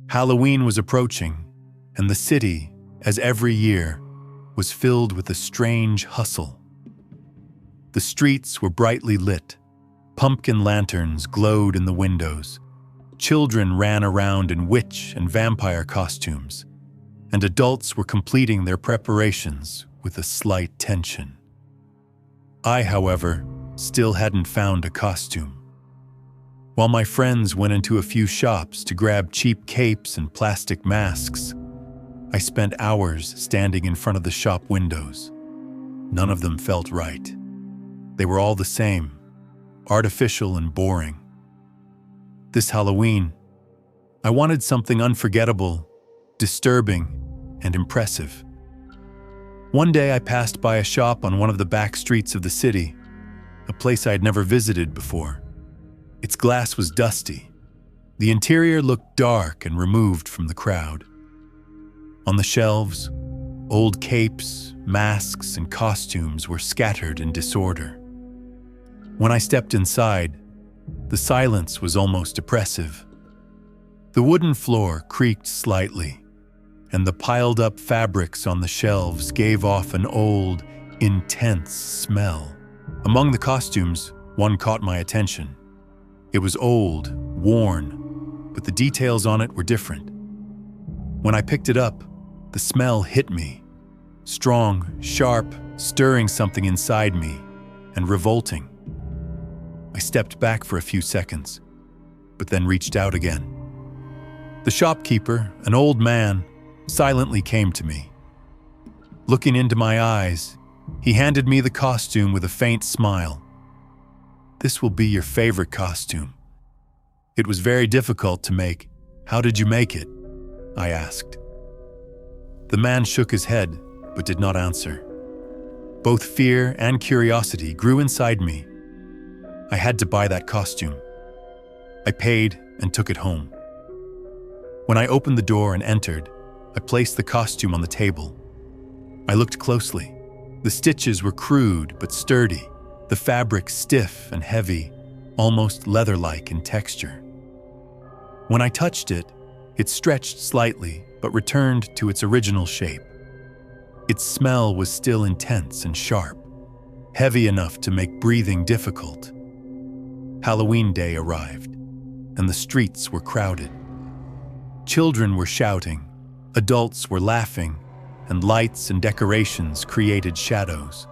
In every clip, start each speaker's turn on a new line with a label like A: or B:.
A: Halloween was approaching, and the city, as every year, was filled with a strange hustle. The streets were brightly lit. Pumpkin lanterns glowed in the windows. Children ran around in witch and vampire costumes, and adults were completing their preparations with a slight tension. I, however, still hadn't found a costume. While my friends went into a few shops to grab cheap capes and plastic masks, I spent hours standing in front of the shop windows. None of them felt right. They were all the same, artificial and boring. This Halloween, I wanted something unforgettable, disturbing, and impressive. One day I passed by a shop on one of the back streets of the city, a place I had never visited before. Its glass was dusty. The interior looked dark and removed from the crowd. On the shelves, old capes, masks, and costumes were scattered in disorder. When I stepped inside, the silence was almost oppressive. The wooden floor creaked slightly, and the piled-up fabrics on the shelves gave off an old, intense smell. Among the costumes, one caught my attention. It was old, worn, but the details on it were different. When I picked it up, the smell hit me. Strong, sharp, stirring something inside me, and revolting. I stepped back for a few seconds, but then reached out again. The shopkeeper, an old man, silently came to me. Looking into my eyes, he handed me the costume with a faint smile. "This will be your favorite costume. It was very difficult to make. How did you make it?" I asked. The man shook his head, but did not answer. Both fear and curiosity grew inside me. I had to buy that costume. I paid and took it home. When I opened the door and entered, I placed the costume on the table. I looked closely. The stitches were crude but sturdy, the fabric stiff and heavy, almost leather-like in texture. When I touched it, it stretched slightly but returned to its original shape. Its smell was still intense and sharp, heavy enough to make breathing difficult. Halloween Day arrived, and the streets were crowded. Children were shouting, adults were laughing, and lights and decorations created shadows.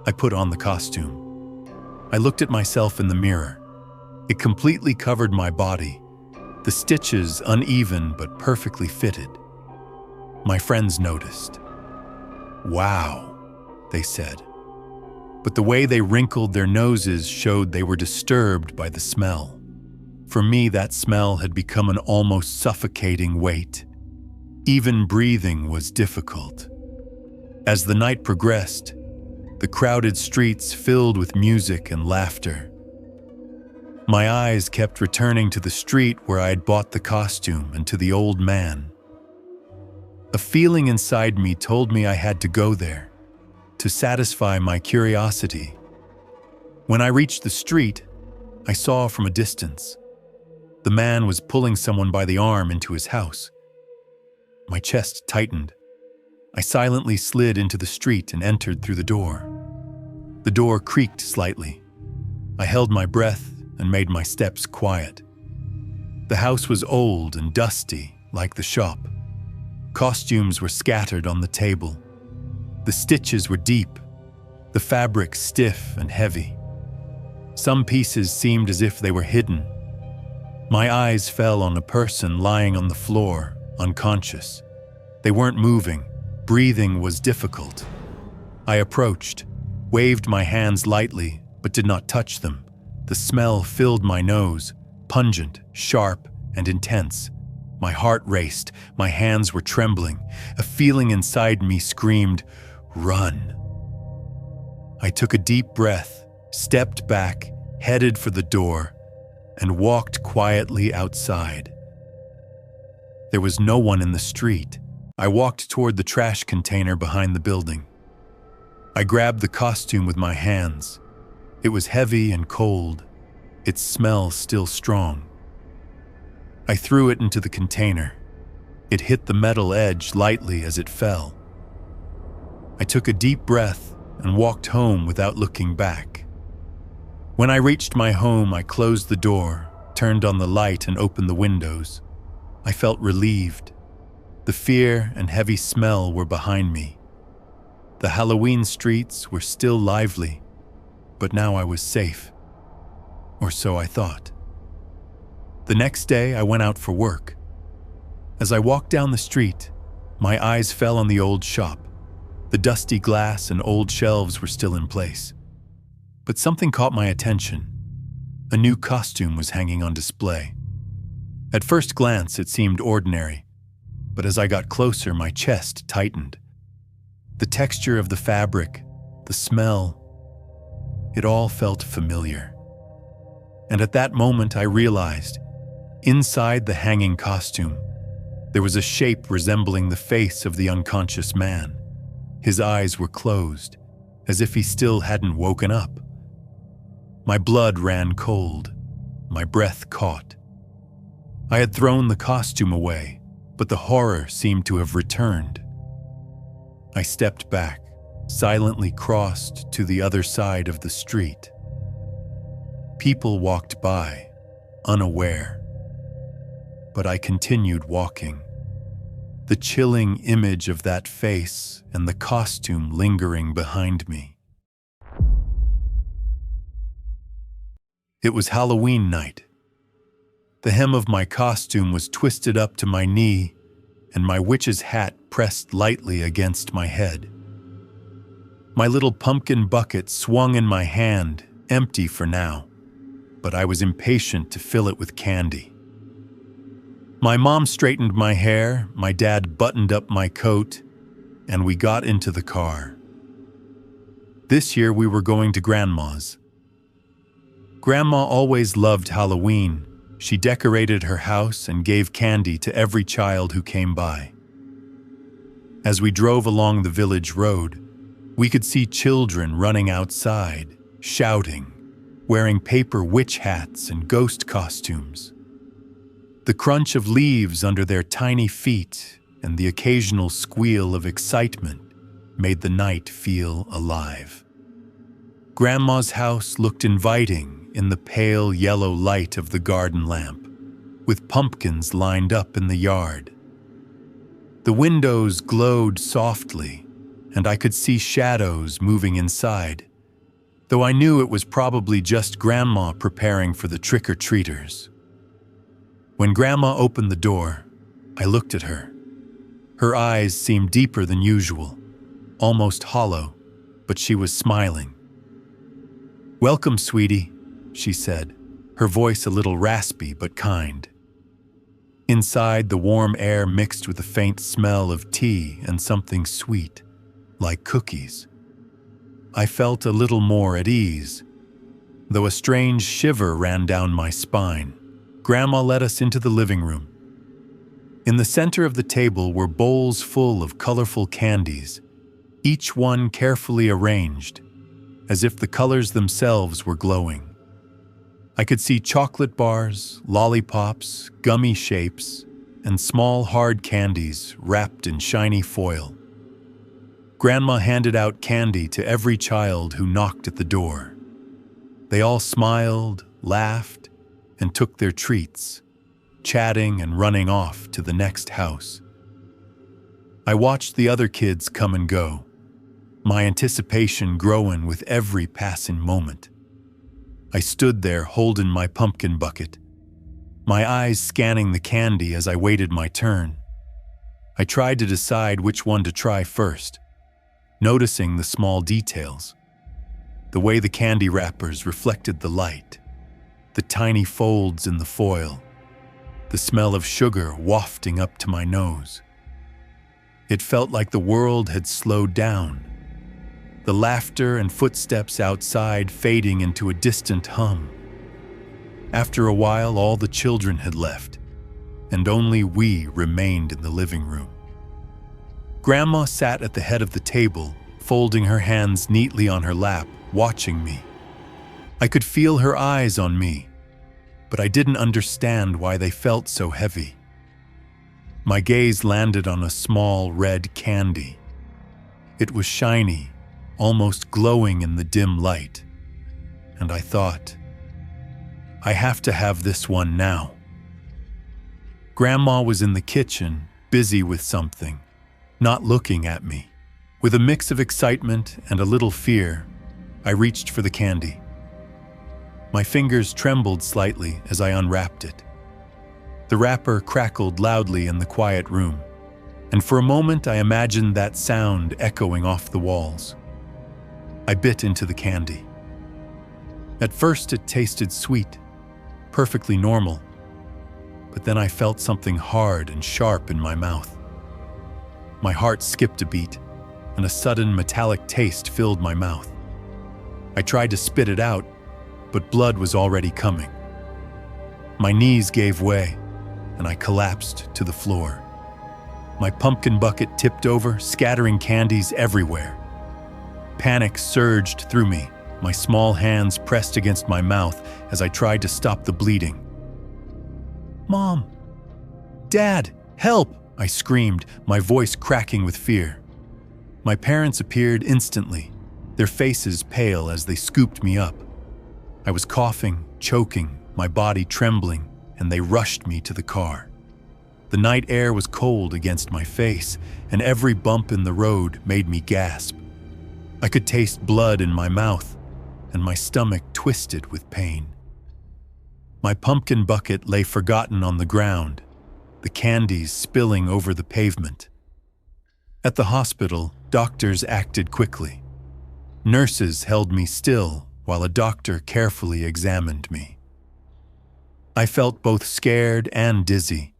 A: I put on the costume. I looked at myself in the mirror. It completely covered my body, the stitches uneven but perfectly fitted. My friends noticed. "Wow," they said. But the way they wrinkled their noses showed they were disturbed by the smell. For me, that smell had become an almost suffocating weight. Even breathing was difficult. As the night progressed, the crowded streets filled with music and laughter. My eyes kept returning to the street where I had bought the costume and to the old man. A feeling inside me told me I had to go there, to satisfy my curiosity. When I reached the street, I saw from a distance. The man was pulling someone by the arm into his house. My chest tightened. I silently slid into the street and entered through the door. The door creaked slightly. I held my breath and made my steps quiet. The house was old and dusty, like the shop. Costumes were scattered on the table. The stitches were deep, the fabric stiff and heavy. Some pieces seemed as if they were hidden. My eyes fell on a person lying on the floor, unconscious. They weren't moving. Breathing was difficult. I approached, waved my hands lightly, but did not touch them. The smell filled my nose, pungent, sharp, and intense. My heart raced, my hands were trembling. A feeling inside me screamed, "Run!" I took a deep breath, stepped back, headed for the door, and walked quietly outside. There was no one in the street. I walked toward the trash container behind the building. I grabbed the costume with my hands. It was heavy and cold, its smell still strong. I threw it into the container. It hit the metal edge lightly as it fell. I took a deep breath and walked home without looking back. When I reached my home, I closed the door, turned on the light, and opened the windows. I felt relieved. The fear and heavy smell were behind me. The Halloween streets were still lively, but now I was safe. Or so I thought. The next day, I went out for work. As I walked down the street, my eyes fell on the old shop. The dusty glass and old shelves were still in place. But something caught my attention. A new costume was hanging on display. At first glance, it seemed ordinary, but as I got closer, my chest tightened. The texture of the fabric, the smell, it all felt familiar. And at that moment, I realized, inside the hanging costume, there was a shape resembling the face of the unconscious man. His eyes were closed, as if he still hadn't woken up. My blood ran cold, my breath caught. I had thrown the costume away, but the horror seemed to have returned. I stepped back, silently crossed to the other side of the street. People walked by, unaware. But I continued walking. The chilling image of that face and the costume lingering behind me. It was Halloween night. The hem of my costume was twisted up to my knee, and my witch's hat pressed lightly against my head. My little pumpkin bucket swung in my hand, empty for now, but I was impatient to fill it with candy. My mom straightened my hair, my dad buttoned up my coat, and we got into the car. This year we were going to Grandma's. Grandma always loved Halloween. She decorated her house and gave candy to every child who came by. As we drove along the village road, we could see children running outside, shouting, wearing paper witch hats and ghost costumes. The crunch of leaves under their tiny feet and the occasional squeal of excitement made the night feel alive. Grandma's house looked inviting in the pale yellow light of the garden lamp, with pumpkins lined up in the yard. The windows glowed softly, and I could see shadows moving inside, though I knew it was probably just Grandma preparing for the trick-or-treaters. When Grandma opened the door, I looked at her. Her eyes seemed deeper than usual, almost hollow, but she was smiling. "Welcome, sweetie," she said, her voice a little raspy but kind. Inside, the warm air mixed with a faint smell of tea and something sweet, like cookies. I felt a little more at ease, though a strange shiver ran down my spine. Grandma led us into the living room. In the center of the table were bowls full of colorful candies, each one carefully arranged, as if the colors themselves were glowing. I could see chocolate bars, lollipops, gummy shapes, and small hard candies wrapped in shiny foil. Grandma handed out candy to every child who knocked at the door. They all smiled, laughed, and took their treats, chatting and running off to the next house. I watched the other kids come and go, my anticipation growing with every passing moment. I stood there holding my pumpkin bucket, my eyes scanning the candy as I waited my turn. I tried to decide which one to try first, noticing the small details. The way the candy wrappers reflected the light, the tiny folds in the foil, the smell of sugar wafting up to my nose. It felt like the world had slowed down, the laughter and footsteps outside fading into a distant hum. After a while, all the children had left, and only we remained in the living room. Grandma sat at the head of the table, folding her hands neatly on her lap, watching me. I could feel her eyes on me, but I didn't understand why they felt so heavy. My gaze landed on a small red candy. It was shiny, almost glowing in the dim light, and I thought, I have to have this one now. Grandma was in the kitchen, busy with something, not looking at me. With a mix of excitement and a little fear, I reached for the candy. My fingers trembled slightly as I unwrapped it. The wrapper crackled loudly in the quiet room, and for a moment I imagined that sound echoing off the walls. I bit into the candy. At first it tasted sweet, perfectly normal, but then I felt something hard and sharp in my mouth. My heart skipped a beat, and a sudden metallic taste filled my mouth. I tried to spit it out, but blood was already coming. My knees gave way, and I collapsed to the floor. My pumpkin bucket tipped over, scattering candies everywhere. Panic surged through me, my small hands pressed against my mouth as I tried to stop the bleeding. "Mom! Dad! Help!" I screamed, my voice cracking with fear. My parents appeared instantly, their faces pale as they scooped me up. I was coughing, choking, my body trembling, and they rushed me to the car. The night air was cold against my face, and every bump in the road made me gasp. I could taste blood in my mouth, and my stomach twisted with pain. My pumpkin bucket lay forgotten on the ground, the candies spilling over the pavement. At the hospital, doctors acted quickly. Nurses held me still while a doctor carefully examined me. I felt both scared and dizzy,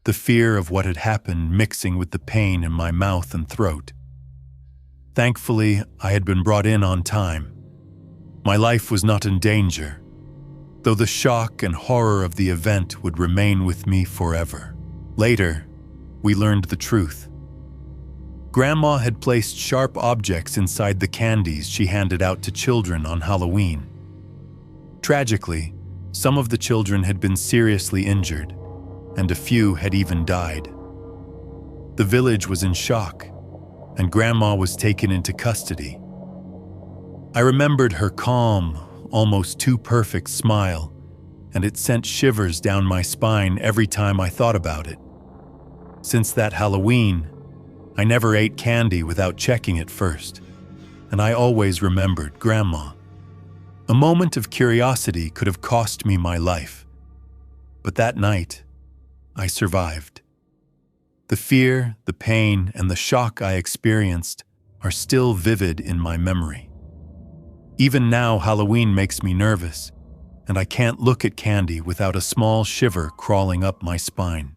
A: the fear of what had happened mixing with the pain in my mouth and throat. Thankfully, I had been brought in on time. My life was not in danger, though the shock and horror of the event would remain with me forever. Later, we learned the truth. Grandma had placed sharp objects inside the candies she handed out to children on Halloween. Tragically, some of the children had been seriously injured, and a few had even died. The village was in shock, and Grandma was taken into custody. I remembered her calm, almost too perfect smile, and it sent shivers down my spine every time I thought about it. Since that Halloween, I never ate candy without checking it first, and I always remembered Grandma. A moment of curiosity could have cost me my life, but that night, I survived. The fear, the pain, and the shock I experienced are still vivid in my memory. Even now, Halloween makes me nervous, and I can't look at candy without a small shiver crawling up my spine.